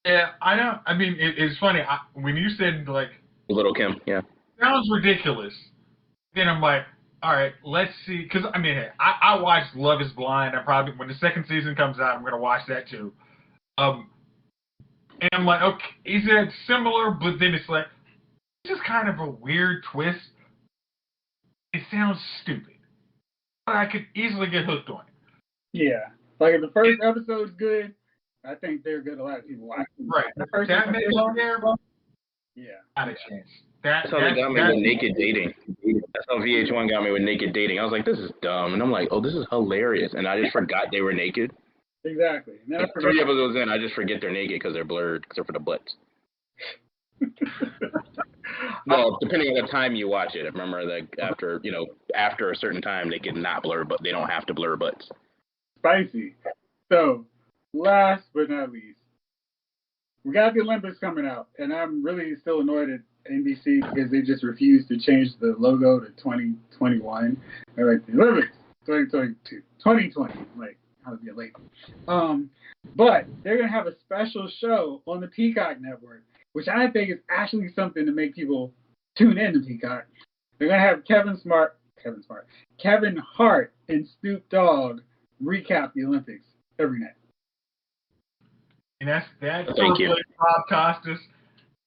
Yeah, I know. I mean, it's funny. When you said, like... Little Kim, yeah. Sounds ridiculous. Then I'm like, all right, let's see. Because, I mean, I watched Love is Blind. I probably, when the second season comes out, I'm going to watch that too. And I'm like, okay, is it similar? But then it's like, it's just kind of a weird twist. It sounds stupid. But I could easily get hooked on it. Yeah. Like, if the first episode's good, I think they're good. A lot of people watch it. Right. The first that makes it there. Yeah. Not a chance. That's how they got me with Naked Dating. That's how VH1 got me with Naked Dating. I was like, this is dumb. And I'm like, oh, this is hilarious. And I just forgot they were naked. Exactly. And 3 episodes in, I just forget they're naked because they're blurred, except for the butts. Well, depending on the time you watch it. Remember that after a certain time, they can not blur, but they don't have to blur butts. Spicy. So, last but not least, we got the Olympics coming out, and I'm really still annoyed at NBC because they just refused to change the logo to 2021. They're like, the Olympics, 2022, 2020. Like, how to be a lady. But they're gonna have a special show on the Peacock Network, which I think is actually something to make people tune in to Peacock. They're gonna have Kevin Hart, and Snoop Dogg recap the Olympics every night. And that's Thank you. Bob Costas.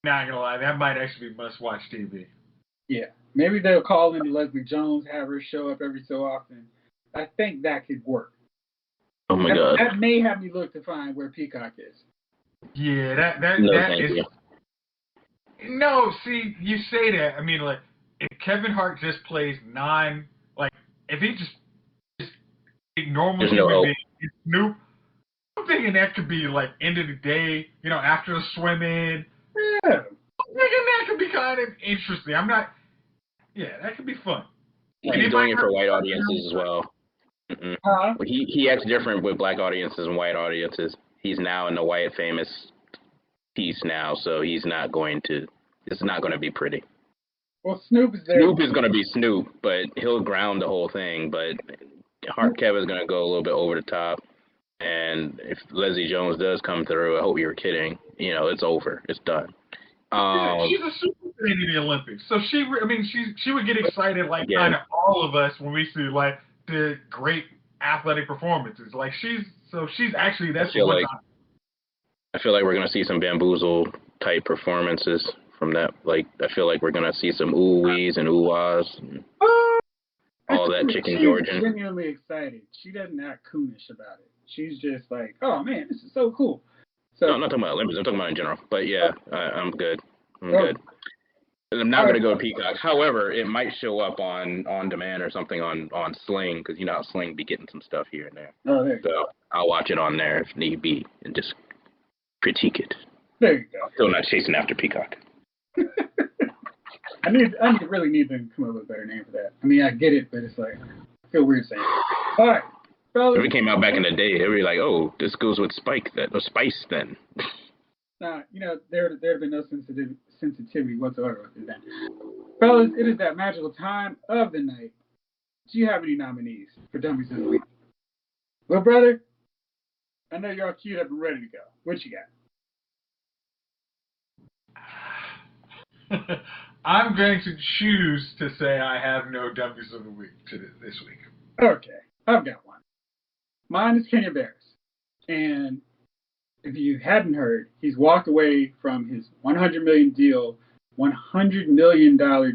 Not gonna lie, that might actually be must-watch TV. Yeah, maybe they'll call in Leslie Jones, have her show up every so often. I think that could work. Oh my God. That may have me look to find where Peacock is. Yeah, that Thank is. you. No, see, you say that. I mean, like, if Kevin Hart just plays if he just normal There's no human hope. being, Snoop, I'm thinking that could be like end of the day, after the swim-in. Yeah. I'm thinking that could be kind of interesting. That could be fun. He's doing it for white audiences as well. Huh? He acts different with black audiences and white audiences. He's now in the white famous piece now, so it's not going to be pretty. Well, Snoop is there. Snoop is going to be Snoop, but he'll ground the whole thing. But Kev is going to go a little bit over the top. And if Leslie Jones does come through, I hope you're kidding. It's over. It's done. She's a super fan in the Olympics, so she would get excited kind of all of us when we see like the great athletic performances. Like she's actually that's the one time. I feel like we're gonna see some Bamboozle type performances from that. Like I feel like we're gonna see some ooh-wees and ooh-ahs and all that chicken Georgian. She's genuinely excited. She doesn't act coonish about it. She's just like, oh man, this is so cool. So, no, I'm not talking about Olympics. I'm talking about in general. But yeah, I'm good. I'm good. I'm not going to go to Peacock. However, it might show up on demand or something on Sling, because you know how Sling be getting some stuff here and there. Oh, there you go. I'll watch it on there if need be and just critique it. There you go. Still not chasing after Peacock. I really need them to come up with a better name for that. I mean, I get it, but it's like, I feel weird saying it. All right. Fellas. If it came out back in the day, they would be like, oh, this goes with Spice then. Nah, there have been no sensitivity whatsoever with it then. Fellas, it is that magical time of the night. Do you have any nominees for Dummies this week? Well, brother, I know you're all queued up and ready to go. What you got? I'm going to choose to say I have no Dummies of the week this week. Okay, I've got one. Mine is Kenya Barris. And if you hadn't heard, he's walked away from his $100 million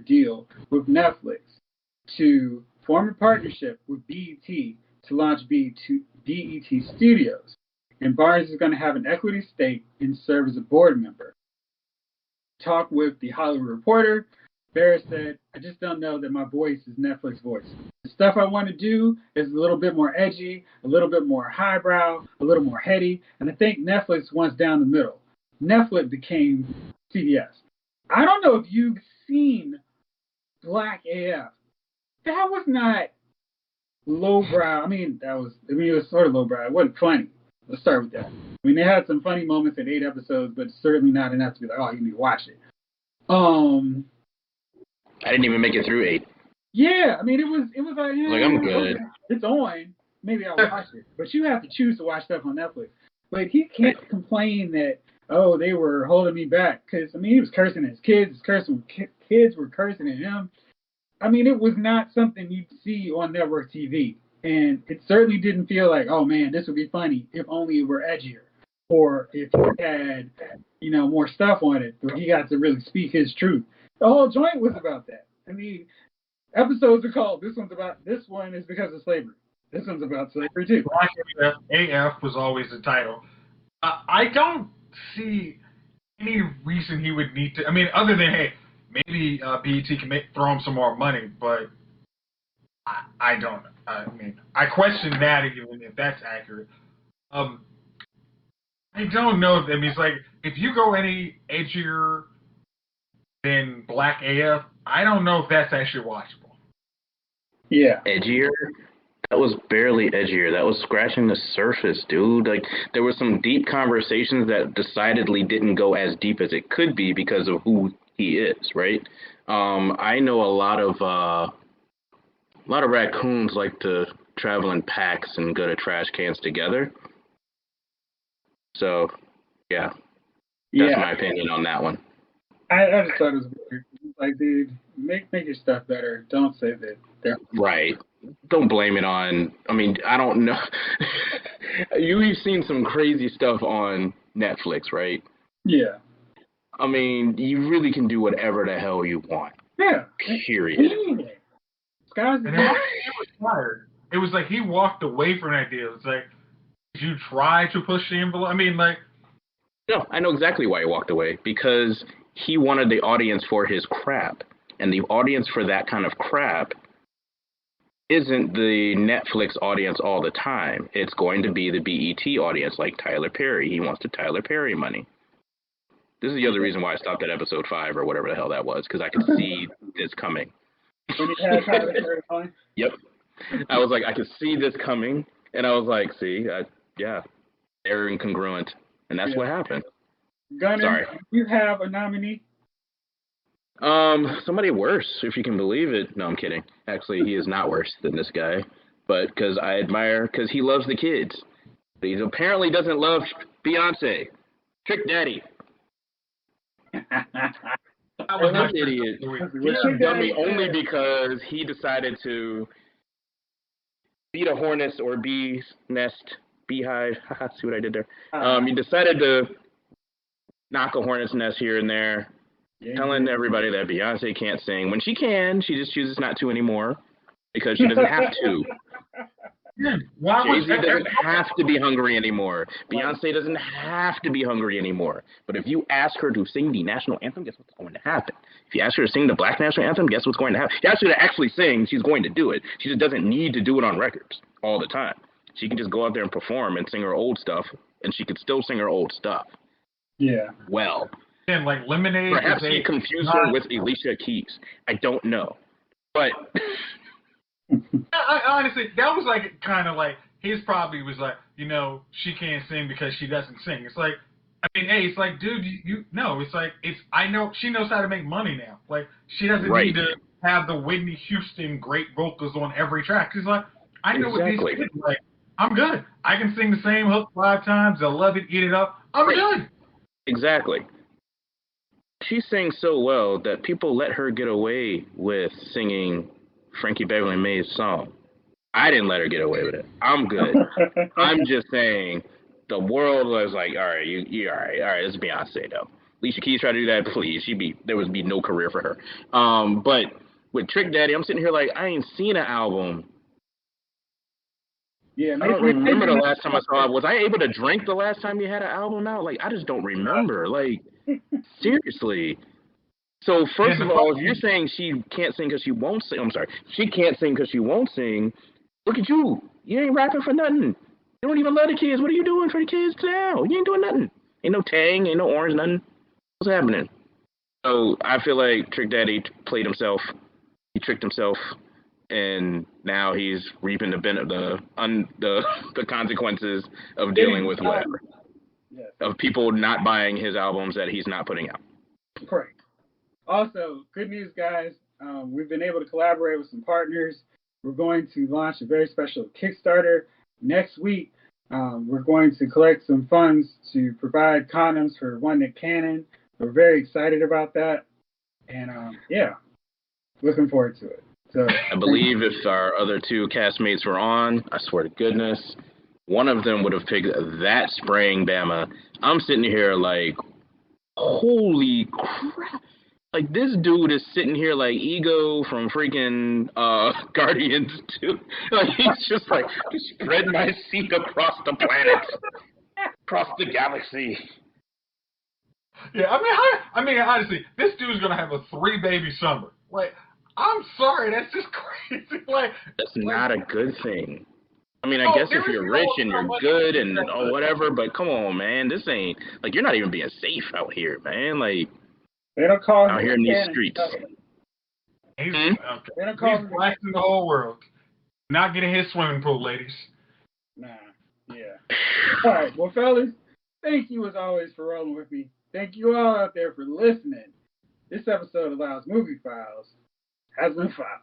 deal with Netflix to form a partnership with BET to launch BET Studios. And Barnes is going to have an equity stake and serve as a board member. Talk with The Hollywood Reporter, Barris said, I just don't know that my voice is Netflix voice. The stuff I want to do is a little bit more edgy, a little bit more highbrow, a little more heady, and I think Netflix wants down the middle. Netflix became CBS. I don't know if you've seen Black AF. That was not lowbrow. It was sort of lowbrow. It wasn't funny. Let's start with that. I mean, they had some funny moments in 8 episodes, but certainly not enough to be like, oh, you need to watch it. I didn't even make it through 8. Yeah, I mean, it was like, yeah, like I'm good. It's on. Maybe I'll watch it. But you have to choose to watch stuff on Netflix. But he can't complain that, oh, they were holding me back. Because, I mean, he was cursing at his kids. Kids were cursing at him. I mean, it was not something you'd see on network TV. And it certainly didn't feel like, oh, man, this would be funny if only it were edgier. Or if he had, more stuff on it where he got to really speak his truth. The whole joint was about that. I mean, episodes are called, this one is because of slavery. This one's about slavery, too. Black AF was always the title. I don't see any reason he would need to, other than, hey, maybe BET can throw him some more money, but I don't know. I question that even if that's accurate. I don't know. It's like, if you go any edgier than Black AF, I don't know if that's actually watchable. Yeah. Edgier? That was barely edgier. That was scratching the surface, dude. Like, there were some deep conversations that decidedly didn't go as deep as it could be because of who he is, right? I know a lot of raccoons like to travel in packs and go to trash cans together. So, yeah, that's my opinion on that one. I just thought it was weird. Like, dude, make your stuff better. Don't say that. Right. Don't blame it on. I mean, I don't know. You've seen some crazy stuff on Netflix, right? Yeah. I mean, you really can do whatever the hell you want. Yeah. Period. Sky's the limit. It was fired. It was like he walked away from an idea. It's like, did you try to push the envelope? I mean, like. No, I know exactly why he walked away. Because he wanted the audience for his crap. And the audience for that kind of crap isn't the Netflix audience all the time. It's going to be the BET audience, like Tyler Perry. He wants the Tyler Perry money. This is the other reason why I stopped at episode 5 or whatever the hell that was, because I could see this coming. When he had Tyler Perry on? Yep. I was like, I could see this coming, and I was like, see, yeah, they're incongruent, and that's what happened. Gunner, sorry. You have a nominee? Somebody worse, if you can believe it. No, I'm kidding. Actually, he is not worse than this guy, but because I admire, because he loves the kids. But he apparently doesn't love Beyonce. Trick Daddy. I was an idiot. He's a dummy only because he decided to beat a hornet's or bee's nest, beehive. See what I did there? He decided to knock a hornet's nest here and there, telling everybody that Beyonce can't sing. When she can, she just chooses not to anymore because she doesn't have to. Jay-Z doesn't have to be hungry anymore. Beyonce doesn't have to be hungry anymore. But if you ask her to sing the national anthem, guess what's going to happen? If you ask her to sing the Black national anthem, guess what's going to happen? If you ask her to actually sing, she's going to do it. She just doesn't need to do it on records all the time. She can just go out there and perform and sing her old stuff, and she could still sing her old stuff. Yeah. Well. And like Lemonade. Perhaps he confused her with Alicia Keys. I don't know. But... I honestly, that was like kind of like his probably was like, you know, she can't sing because she doesn't sing. It's like, I mean, hey, it's like, dude, you no, it's like I know she knows how to make money now. Like she doesn't need to have the Whitney Houston great vocals on every track. She's like, I know what these kids like. I'm good. I can sing the same hook 5 times. They'll love it, eat it up. I'm good. Exactly. She sings so well that people let her get away with singing Frankie Beverly May's song. I didn't let her get away with it. I'm good. I'm just saying the world was like, all right, you all right, this is Beyonce though. Alicia Keys tried to do that, please. There would be no career for her. But with Trick Daddy, I'm sitting here like I ain't seen an album. Yeah, I don't remember the last time I saw it. Was I able to drink the last time you had an album out? Like I just don't remember. Like seriously. So, first of all, if you're saying she can't sing because she won't sing, I'm sorry, she can't sing because she won't sing, look at you. You ain't rapping for nothing. You don't even love the kids. What are you doing for the kids now? You ain't doing nothing. Ain't no Tang, ain't no Orange, nothing. What's happening? So, I feel like Trick Daddy played himself. He tricked himself, and now he's reaping the consequences of dealing with whatever. Yes. Of people not buying his albums that he's not putting out. Correct. Also, good news, guys. We've been able to collaborate with some partners. We're going to launch a very special Kickstarter next week. We're going to collect some funds to provide condoms for One Nick Cannon. We're very excited about that. And, looking forward to it. So I believe if our other 2 castmates were on, I swear to goodness, one of them would have picked that spraying Bama. I'm sitting here like, holy crap. Like, this dude is sitting here like Ego from freaking Guardians 2. Like, he's just like, spread my seed across the planet, across the galaxy. Yeah, I mean, honestly, this dude's going to have a 3-baby summer. Like, I'm sorry, that's just crazy. Like, that's not a good thing. I mean, I guess if you're rich and you're good and whatever, but come on, man, this ain't, like, you're not even being safe out here, man. Like, they don't call out here in these streets. He's blasting the whole world. Not getting his swimming pool, ladies. Nah, yeah. All right, well, fellas, thank you as always for rolling with me. Thank you all out there for listening. This episode of Loud's Movie Files has been filed.